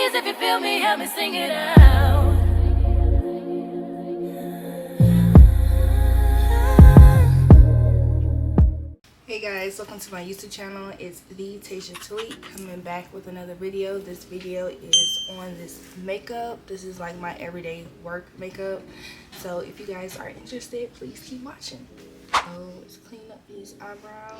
Please, if you feel me, help me sing it out. Hey guys, welcome to my YouTube channel. It's the Tasha Tweet coming back with another video. This video is on this makeup. This is like my everyday work makeup. So if you guys are interested, please keep watching. So let's clean up these eyebrows.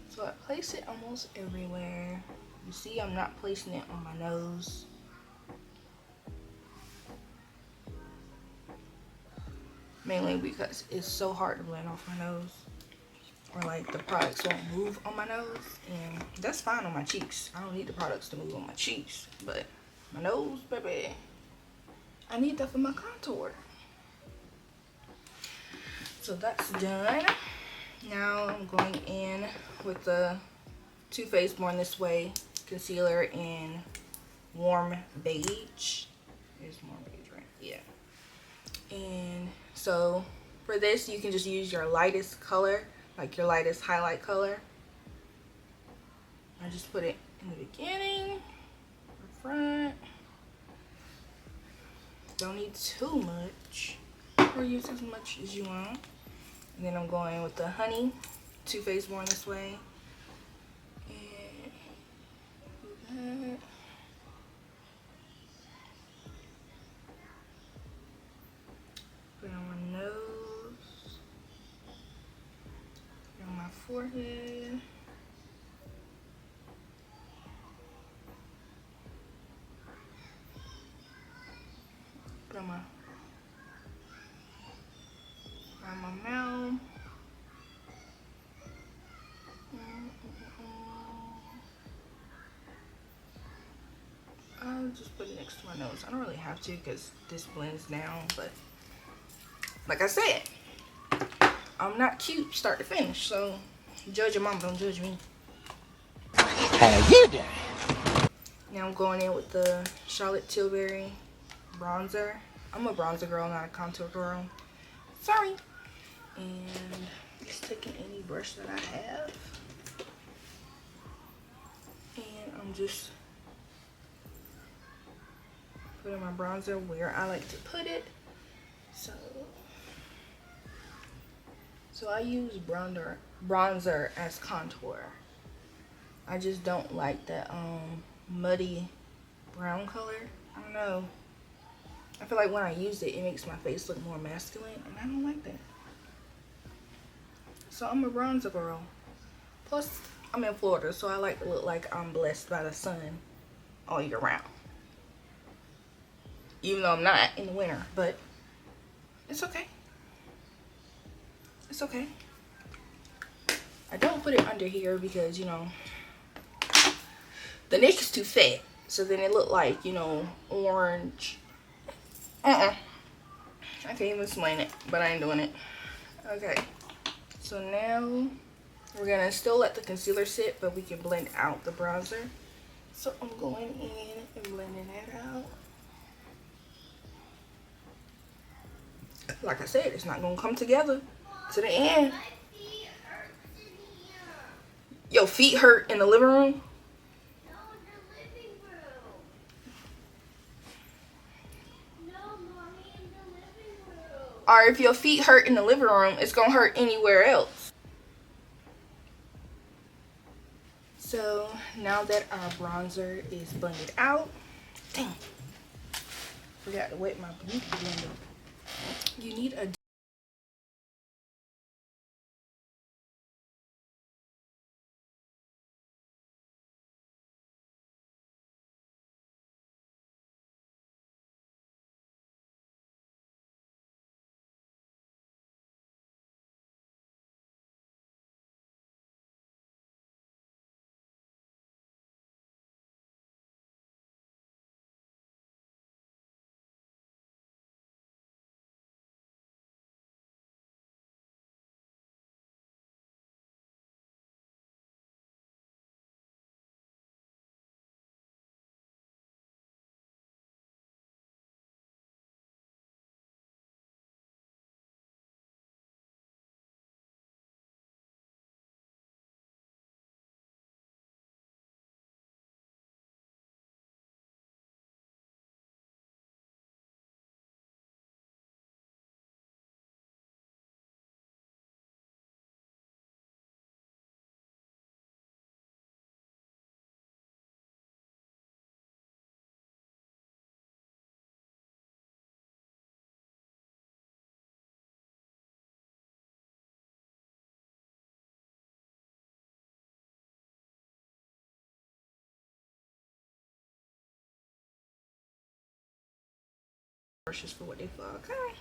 So I place it almost everywhere. You see I'm not placing it on my nose. Mainly because it's so hard to blend off my nose. Or like the products won't move on my nose. And that's fine on my cheeks. I don't need the products to move on my cheeks. But my nose, baby, I need that for my contour. So that's done. Now I'm going in with the Too Faced Born This Way concealer in Warm Beige. It's Warm Beige, right? Yeah. And so for this, you can just use your lightest color, like your lightest highlight color. I just put it in the beginning, the front. Don't need too much, or use as much as you want. And then I'm going with the Honey Too Faced Born This Way. And do that. Put it on my nose. Put it on my forehead. Put it on my mouth. I'll just put it next to my nose. I don't really have to because this blends down, but like I said, I'm not cute start to finish, so judge your mom, don't judge me. How you doing? Now I'm going in with the Charlotte Tilbury bronzer. I'm a bronzer girl, not a contour girl. Sorry. And just taking any brush that I have. And I'm just putting my bronzer where I like to put it. So I use bronzer as contour. I just don't like that muddy brown color. I don't know. I feel like when I use it, it makes my face look more masculine, and I don't like that. So I'm a bronzer girl. Plus, I'm in Florida, so I like to look like I'm blessed by the sun all year round. Even though I'm not in the winter, but it's okay. It's okay. I don't put it under here because, you know, the neck is too fat. So then it looked like, you know, orange. I can't even explain it, but I ain't doing it. Okay. So now we're gonna still let the concealer sit, but we can blend out the bronzer. So I'm going in and blending that out. Like I said, it's not gonna come together to the end. Your feet hurt in the living room? No, the living room. No, mommy, in the living room. Or if your feet hurt in the living room, it's gonna hurt anywhere else. So now that our bronzer is blended out, dang, forgot to wet my beauty blender. You need a brushes for what they for, okay?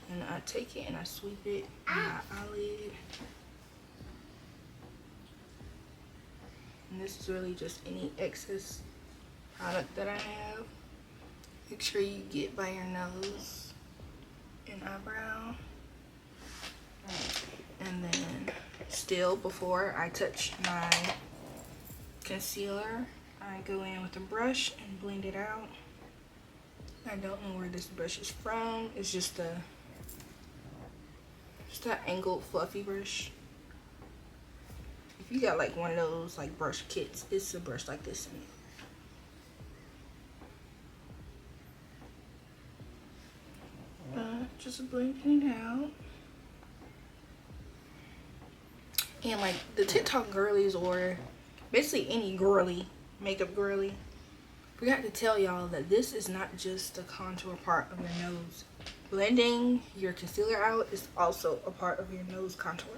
And I take it and I sweep it on my eyelid. And this is really just any excess product that I have. Make sure you get by your nose and eyebrow. And then still, before I touch my concealer, I go in with a brush and blend it out. I don't know where this brush is from. It's just an angled fluffy brush. If you got like one of those like brush kits, it's a brush like this in it. Just blending it out. And like the TikTok girlies, or basically any girly, makeup girly, forgot to tell y'all that this is not just the contour part of your nose. Blending your concealer out is also a part of your nose contour.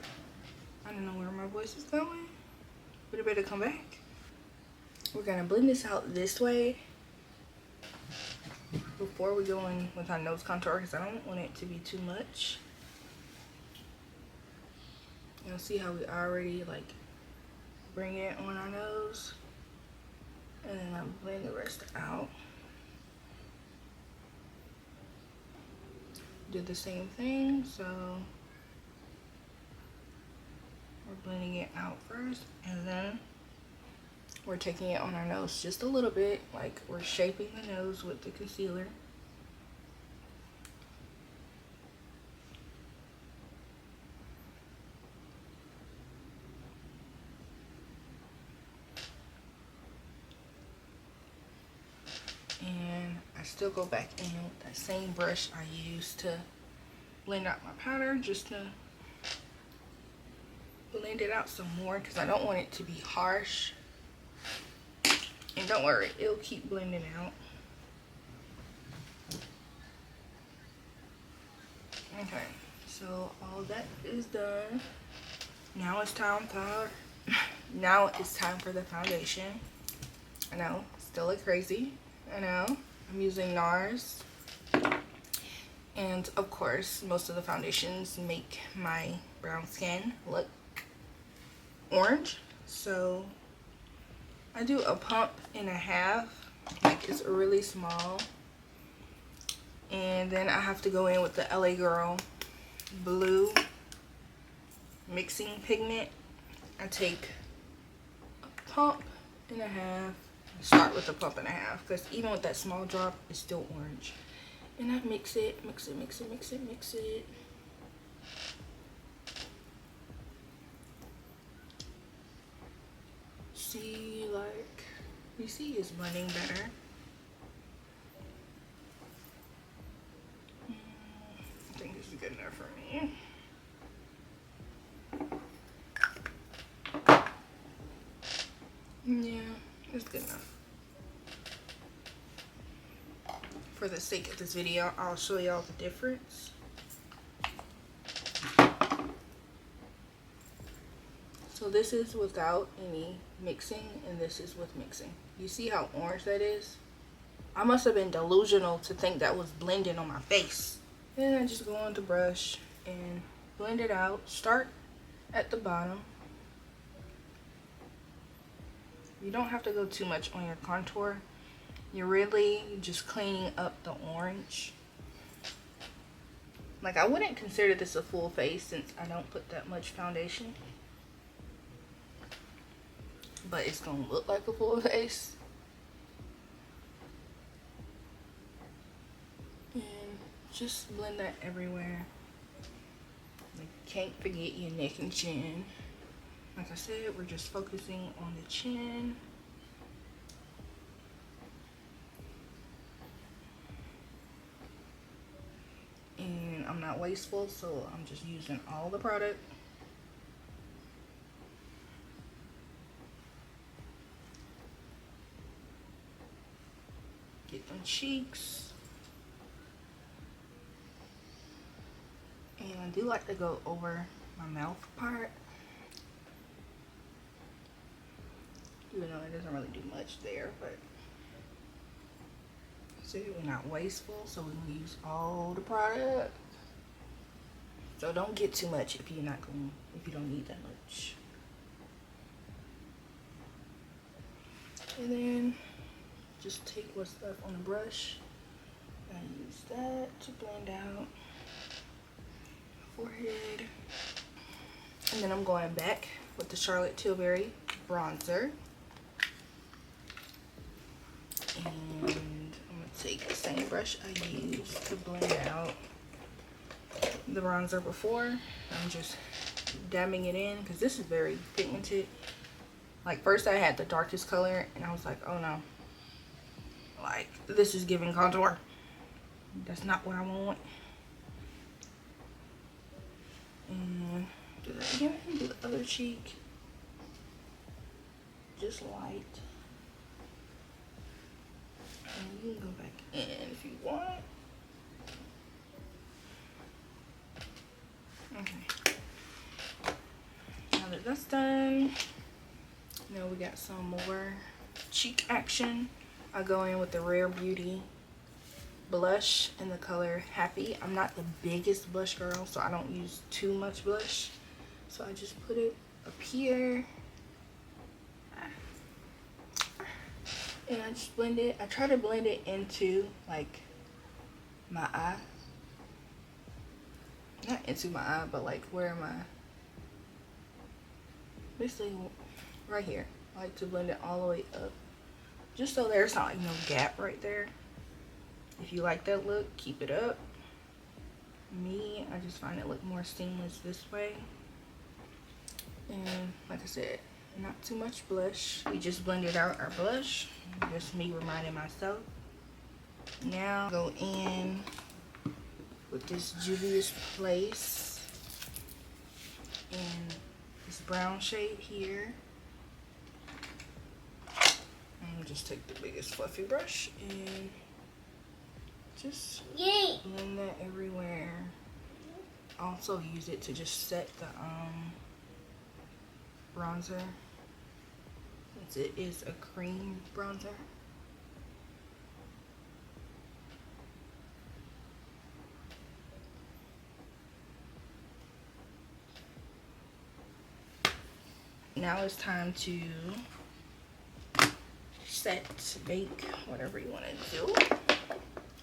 I don't know where my voice is going, but it better come back. We're gonna blend this out this way before we go in with our nose contour, because I don't want it to be too much. You'll see how we already like bring it on our nose, and then I blend the rest out. Do the same thing, so we're blending it out first, and then we're taking it on our nose just a little bit, like we're shaping the nose with the concealer. And I still go back in with that same brush I used to blend out my powder, just to blend it out some more, because I don't want it to be harsh. And don't worry, it'll keep blending out. Okay, so all that is done. Now it's time for the foundation. I know, still look crazy. I know. I'm using NARS. And of course, most of the foundations make my brown skin look orange. So I do a pump and a half, like it's really small. And then I have to go in with the LA Girl blue mixing pigment. I take a pump and a half. Start with a pump and a half, because even with that small drop, it's still orange. And I mix it. See, like, you see it's blending better. I think this is good enough for me. Yeah, it's good enough. For the sake of this video, I'll show y'all the difference. So this is without any mixing, and this is with mixing. You see how orange that is? I must have been delusional to think that was blending on my face. Then I just go on the brush and blend it out. Start at the bottom. You don't have to go too much on your contour. You're really just cleaning up the orange. Like, I wouldn't consider this a full face since I don't put that much foundation. But it's gonna look like a full face. And just blend that everywhere. Like, can't forget your neck and chin. Like I said, we're just focusing on the chin. And I'm not wasteful, so I'm just using all the product. Get them cheeks. And I do like to go over my mouth part. Even though it doesn't really do much there, but see, we're not wasteful, so we can use all the product. So don't get too much if you don't need that much. And then just take what's left on the brush and use that to blend out forehead. And then I'm going back with the Charlotte Tilbury bronzer. And I'm going to take the same brush I used to blend out the bronzer before. I'm just dabbing it in because this is very pigmented. Like first I had the darkest color and I was like, oh no, like this is giving contour. That's not what I want. And do that again. Do the other cheek. Just light. And you can go back in if you want. Okay. Now that that's done, now we got some more cheek action. I go in with the Rare Beauty blush in the color Happy. I'm not the biggest blush girl, so I don't use too much blush. So I just put it up here. And I just blend it. I try to blend it into like my eye. Not into my eye, but like where my, basically right here. I like to blend it all the way up. Just so there's not like no gap right there. If you like that look, keep it up. Me, I just find it look more seamless this way. And like I said, not too much blush. We just blended out our blush. Just me reminding myself. Now go in with this Juvia's Place in this brown shade here. And just take the biggest fluffy brush and just blend that everywhere. Also use it to just set the bronzer, since it is a cream bronzer. Now it's time to set, bake, whatever you want to do.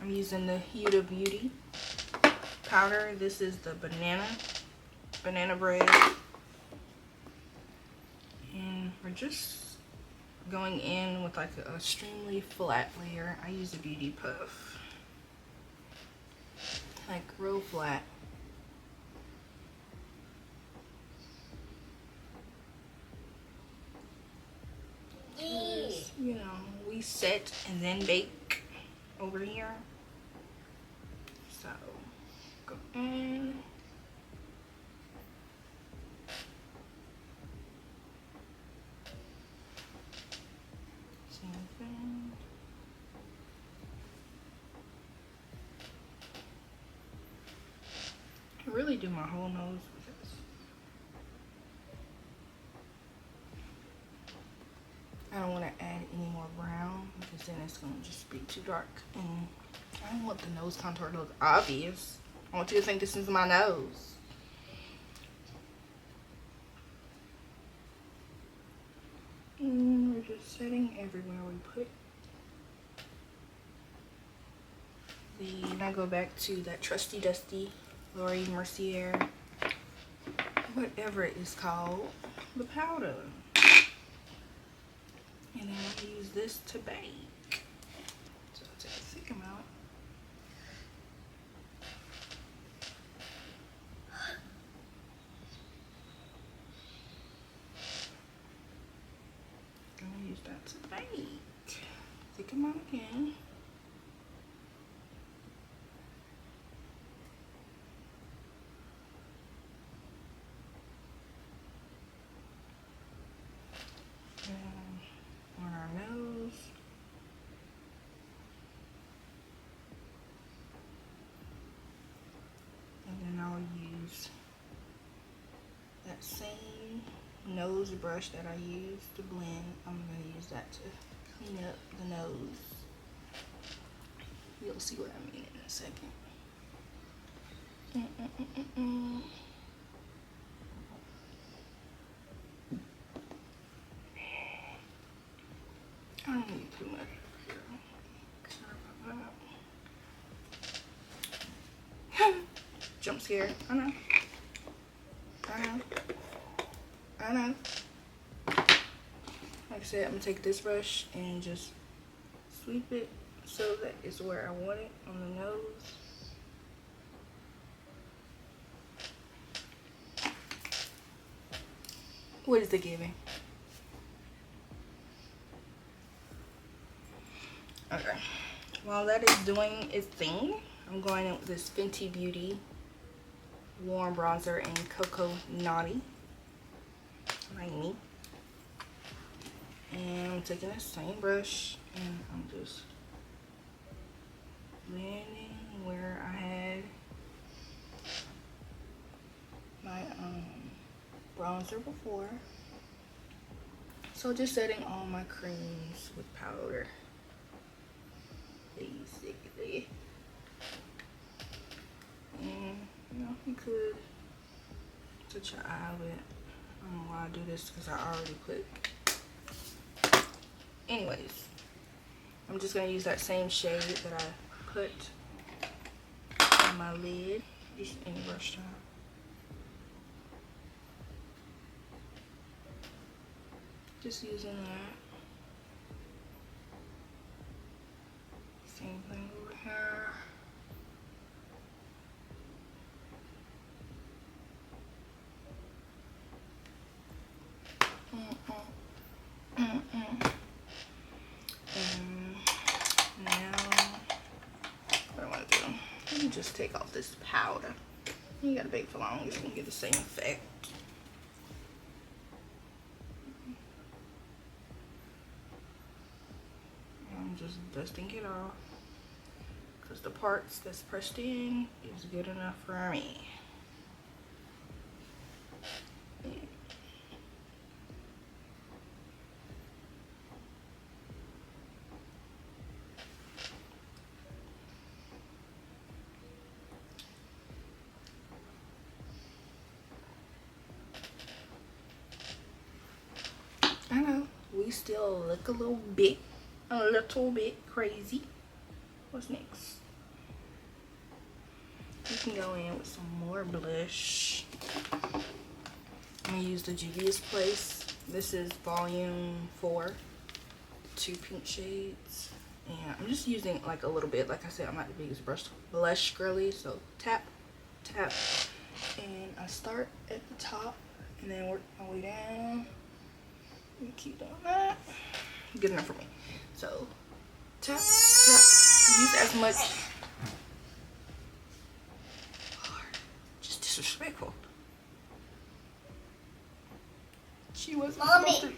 I'm using the Huda Beauty powder. This is the banana bread. And we're just going in with like a extremely flat layer. I use a Beauty Puff. Like real flat. You know, we set and then bake over here. So go in. Same thing. I really do my whole nose with this. I don't want to add any more brown because then it's going to just be too dark. And I don't want the nose contour to look obvious. I want you to think this is my nose. And we're just setting everywhere we put. Then I go back to that trusty dusty Laura Mercier, whatever it is called, the powder. And then I use this to bake. So I'll take a thick amount. Gonna use that to bake. Thick amount again. On our nose. And then I'll use that same nose brush that I used to blend. I'm going to use that to clean up the nose. You'll see what I mean in a second. I don't need too much here. Sorry about that. Jump scare. I know. Like I said, I'm gonna take this brush and just sweep it so that it's where I want it on the nose. What is it giving? Okay. While that is doing its thing, I'm going in with this Fenty Beauty Warm Bronzer in Cocoa Naughty. Like me. And I'm taking the same brush and I'm just blending where I had my bronzer before. So just setting all my creams with powder, basically. And you know, you could touch your eye with. I don't know why I do this because I already put. Anyways, I'm just gonna use that same shade that I put on my lid. Just any brush type. Just using that. Same thing over here. And now, what I want to do, let me just take off this powder. You gotta bake for long, it's gonna get the same effect. I'm just dusting it off because the parts that's pressed in is good enough for me. I know we still look a little bit crazy. What's next? You can go in with some more blush. I'm gonna use the Juvia's Place. This is volume 4, 2 pink shades. And I'm just using like a little bit. Like I said, I'm not the biggest blush girly, so tap, tap. And I start at the top and then work my way down. And keep doing that. Good enough for me. So tap, tap. Use as much. Just disrespectful. She wasn't supposed to.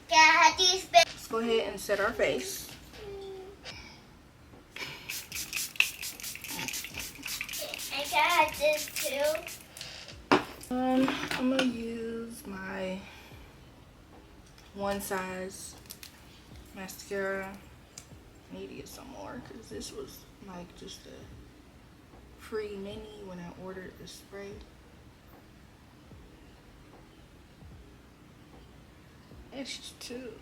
Let's go ahead and set our face. I got this too. I'm gonna use my One Size mascara. I need to get some more because this was like just a free mini when I ordered the spray. It's too.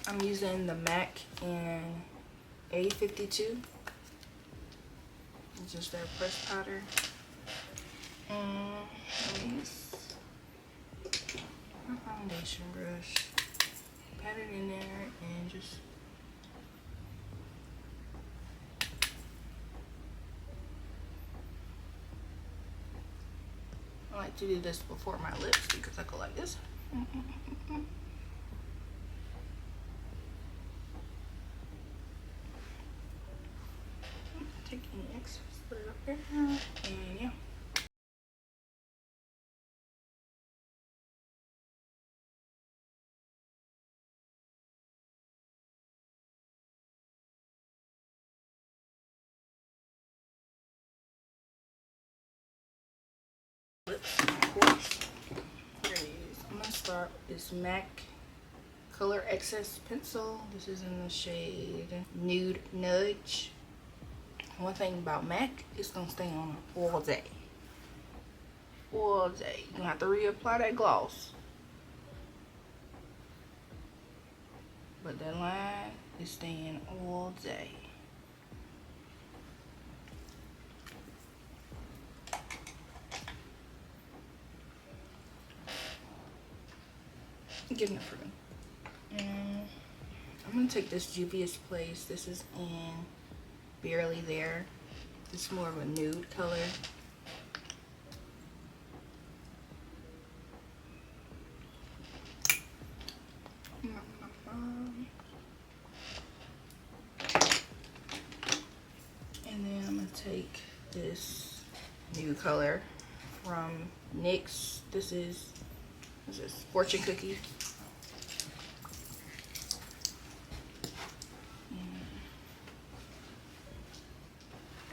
I'm using the MAC in A52. It's just their pressed powder. And use my foundation brush. Pat it in there and just I like to do this before my lips because I go like this. Take any excess, put it up there, and yeah. Lips, of course. Here it is. I'm gonna start with this MAC Color Excess pencil. This is in the shade Nude Nudge. One thing about MAC, it's gonna stay on all day. All day. You're gonna have to reapply that gloss. But that line is staying all day. Good enough for me. And I'm gonna take this Juvia's Place. This is in Barely There. It's more of a nude color. And then I'm gonna take this new color from NYX. This is Fortune Cookie.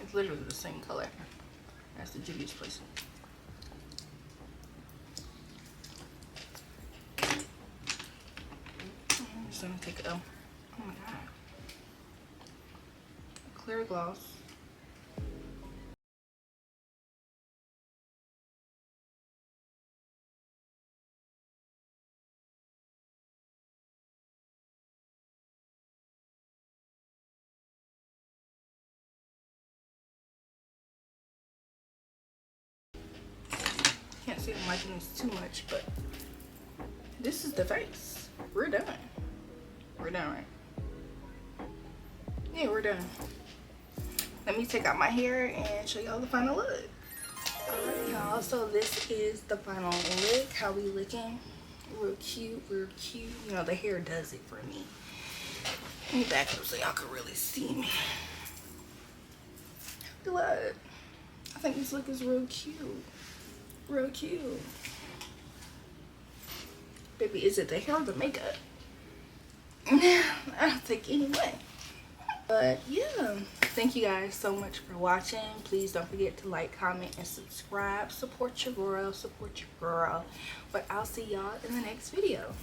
It's literally the same color as the Juvia's Place. I'm just gonna take oh my god, clear gloss. Can't see I'm liking this too much, but this is the face. We're done. We're done, right? Yeah, we're done. Let me take out my hair and show y'all the final look. Alright, y'all, so this is the final look. How we looking? Real cute, real cute. You know, the hair does it for me. Let me back up so y'all can really see me. What? I think this look is real cute. Real cute. Baby, is it the hair or the makeup? I don't think anyway. But yeah, thank you guys so much for watching. Please don't forget to like, comment, and subscribe. Support your girl, support your girl. But I'll see y'all in the next video.